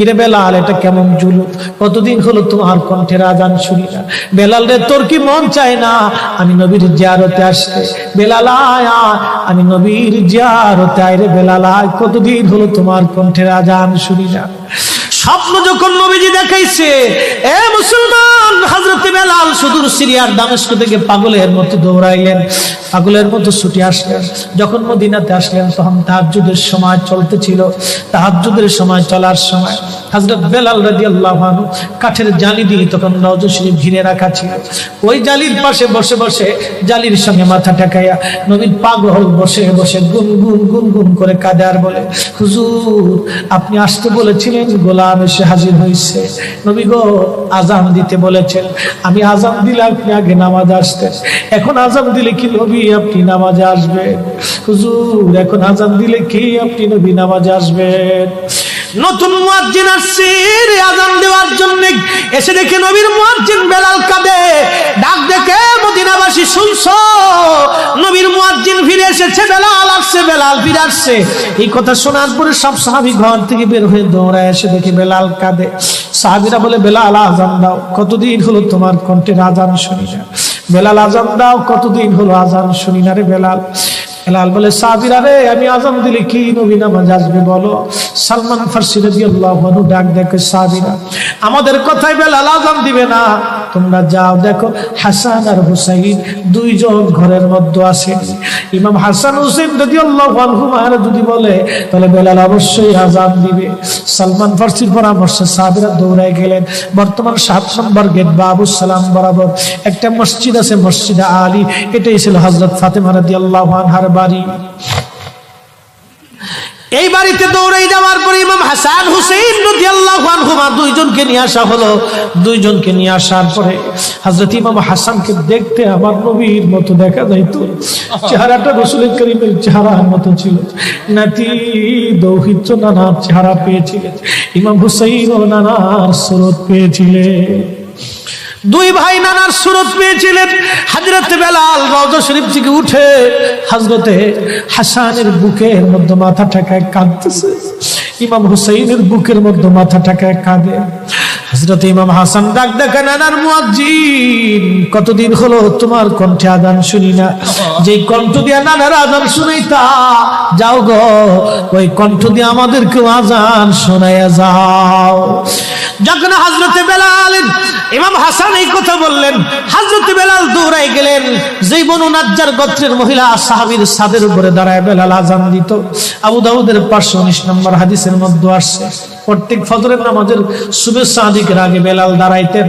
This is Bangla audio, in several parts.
কিরে বেলাল, এটা কেমন জুলুম? কতদিন হলো তোমার কণ্ঠের আজান শুনি না। বেলাল রে, তোর কি মন চায় না আমি নবীর জিয়ারতে আসতে? বেলাল আয়, আমি নবীর জিয়ারতে আয় রে বেলাল আয়, কতদিন হলো তোমার কণ্ঠের আজান শুনি না। স্বপ্ন যখন নবীজি দেখাইছে, এ মুসলমান, হযরত বেলাল সুদূর সিরিয়ার দামেস্ক থেকে পাগলের মতো দৌড়াইলেন, পাগলের মতো ছুটে আসলেন। যখন মদিনাতে আসলেন তখন তাহাজ্জুদের সময় চলতেছিল। তাহাজ্জুদের সময় চলার সময় হযরত বেলাল রাদিয়াল্লাহু আনহু কাঠের জালি দিয়ে তখন রওজা শরীফ ঘিরে রাখা ছিল। ওই জালির পাশে বসে বসে জালির সঙ্গে মাথা ঠেকাইয়া নবীর পাগল বসে বসে গুনগুন গুনগুন করে কাঁদে আর বলে, হুজুর আপনি আসতে বলেছিলেন, গোলাম এসে হাজির হয়েছে। নবী গো, আজান দিতে বলেছেন, আমি আজান দিলে আপনি আগে নামাজে আসতেন, এখন আজান দিলে কি নবী আপনি নামাজে আসবেন? হুজুর এখন আজান দিলে কি আপনি নবী নামাজে আসবেন? নতুন মুয়াজ্জিন আসছে আজান দেওয়ার জন্য, এসে দেখে নবীর মুয়াজ্জিন বেলাল কাঁদে। ডাক দেখে মদিনাবাসী, শুনছো নবীর মুয়াজ্জিন ফিরে এসেছে, বেলাল আসছে, বেলাল ফিরে আসছে। এই কথা শোনার পরে সব সাহাবী ঘর থেকে বের হয়ে দৌড়ায় এসে দেখে বেলাল কাঁদে। সাহাবীরা বলে, বেলাল আজান দাও, কতদিন হলো তোমার কণ্ঠের আজান শুনি না। বেলাল আজান দাও, কতদিন হলো আজান শুনি না রে বেলাল। বেলাল বলে, সাহাবীরা রে, আমি আজান দিলে কি নবী নামাজ আসবে বলো? সালমান ফারসি রাদিয়াল্লাহু আনহু ডাক দেখে, সাহাবীরা আমাদের কথাই বেলাল আজান দিবে না, তোমরা যাও দেখো হাসান আর হুসাইন দুইজন ঘরের মধ্যে আছেন। ইমাম হাসান হুসাইন রাদিয়াল্লাহু আনহুমা যদি বলে তাহলে বেলাল অবশ্যই আজান দিবে। সালমান ফারসির পরামর্শে সাহাবীরা দৌড়ায় গেলেন। বর্তমান 7 নম্বর গেট বাবুস সালাম বরাবর একটা মসজিদ আছে, মসজিদে আলী। এটাই ছিল হযরত ফাতেমা রাদিয়াল্লাহু আনহার বাড়ি। এই বাড়িতে দৌড়ে যাওয়ার পরে ইমাম হাসান হুসাইন রাদিয়াল্লাহু আনহুমা দুইজনকে নিয়ে আসা হলো। দুইজনকে নিয়ে আসার পরে হযরত ইমাম হাসানকে দেখতে আমার নবীর মতো দেখা যাইতো, চেহারাটা রাসূল করিমের চেহারার মতো ছিল। নাতি দৌহিত্র নানার চেহারা পেয়েছিলেন, ইমাম হুসাইন ও নানার সুরত পেয়েছিলেন। দুই ভাই নানার সুরত পেয়েছিলেন। হযরত বেলাল রওজা শরীফ থেকে উঠে হযরতে হাসানের বুকের মধ্যে মাথা ঠেকায় কাঁদতেছে, ইমাম হুসাইনের বুকের মধ্যে মাথা ঠেকায় কাঁদে। হযরত ইমাম হাসান ডাক দেখে, নানার মুয়াজ্জিন, কতদিন হলো তোমার কণ্ঠে আজান শুনি না। যে কণ্ঠ দিয়ে নানার আজান শুনাইতা, যাও গো ওই কণ্ঠ দিয়ে আমাদেরকেও আজান শোনাইয়া যাও। যখন হযরতে বেলাল ইমাম হাসান এই কথা বললেন, হযরতে বেলাল দৌড়াই গেলেন। যেই বনু নাজ্জার গোত্রের মহিলা সাহাবীর ছাদের উপরে দাঁড়ায় বেলাল আজান দিত। আবু দাউদের 519 নম্বর হাদিসের মধ্যে আসছে, প্রত্যেক ফজরের নামাজের শুভেচ্ছা আদিকের আগে বেলাল দাঁড়াইতেন।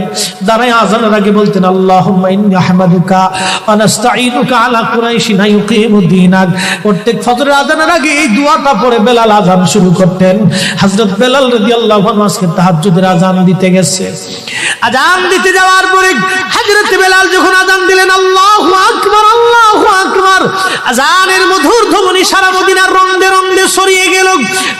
দাঁড়ায় আজানের আগে বলতেন, আল্লাহুম্মা ইন্নী আহমাদুকা ওয়া নাস্তাঈনুকা আলা কুরাইশিন ইউকিমুদ্দীনাক। প্রত্যেক ফজরের আজানের আগে এই দোয়াটা পড়ে বেলাল আজান শুরু করতেন। হযরত বেলাল রাদিয়াল্লাহু আনহু আজকে তাহাজ্জুদের আজান দিতে গেছে। আজান দিতে যাওয়ার পরে হযরত বেলাল যখন আজান দিলেন, আল্লাহু আকবার, আল্লাহু আকবার, আজানের মধুর ধ্বনি সারা মদিনার রন্দে রন্দে ছড়িয়ে গেল।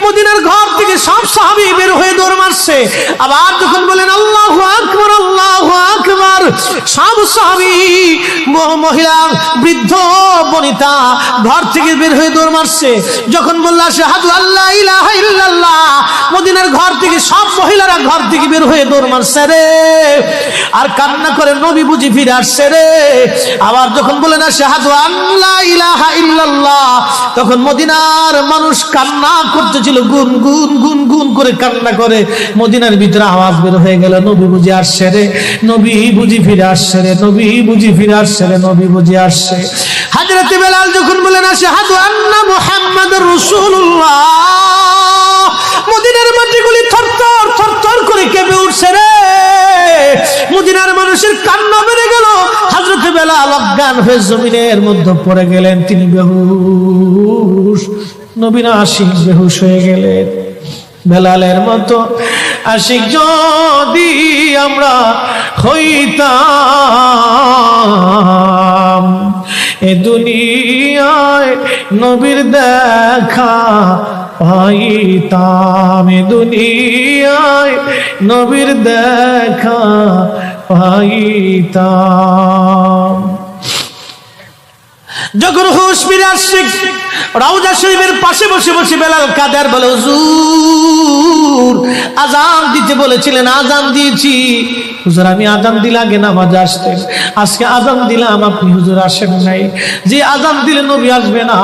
মদিনার ঘর থেকে সব সাহাবী বের হয়ে দৌড় মারছে। আবার যখন বলেন আল্লাহু আকবার, আল্লাহু আকবার, সব সাহাবী, মহিলা, বৃদ্ধ, বনিতা ঘর থেকে বের হয়ে দৌড় মারছে। যখন বলল আশহাদু আল্লা ইলাহা ইল্লাল্লাহ, মদিনার ঘর থেকে সব মহিলারা ঘর থেকে বের হয়ে দৌড় মারছে রে, আর কান্না করে নবী বুঝি ফিরে আসছে রে। আবার যখন বলেন আশহাদু আল্লা ইলাহা ইল্লাল্লাহ, তখন মদিনার মানুষ কান্না করতেছিল, গুন গুন গুন গুন করে কান্না করে। মদিনার ভিতরে আওয়াজ বের হয়ে গেল, নবী বুঝি আসছে রে, নবী বুঝি ফিরে আসছে রে, নবী বুঝি ফিরে আসছে রে, নবী বুঝি আসছে। হযরত বেলাল যখন বলেন আশহাদু আন্না মুহাম্মাদুর রাসূলুল্লাহ, মদিনার মাটিগুলি থরথর থরথর করে কেঁপে উঠছে রে। মদিনার মানুষের কান্না বেড়ে গেল। হযরত বেলাল অজ্ঞান হয়ে জমিনের মধ্যে পড়ে গেলেন, তিনি বেহুশ। নবীর আশিক বেহুশ হয়ে গেলেন। বেলালের মতো আশিক যদি আমরা হইতাম, এ দুনিয়ায় নবীর দেখা পাইতাম, এ দুনিয়ায় নবীর দেখা পাইতাম। যখন হুঁশ ফিরে আসছে রওজা শরীফের পাশে বসে বসে বেলাল কাঁদে আর বলে, হুজুর আজান দিতে বলেছিলেন, আজান দিয়েছি হুজুর, আমি আজান দিলে আগে নামাজে আসতেন, আজকে আজান দিলাম আপনি হুজুর আসেন নাই, যে আজান দিলে নবী আসবে না,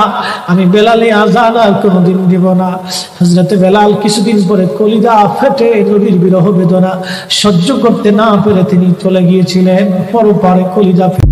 আমি বেলালে আজান আর কোনোদিন দিব না। হযরতে বেলাল কিছুদিন পরে কলিজা ফেটে নবীর বিরহ বেদনা সহ্য করতে না পেরে তিনি চলে গিয়েছিলেন পরপারে, কলিজা ফেটে।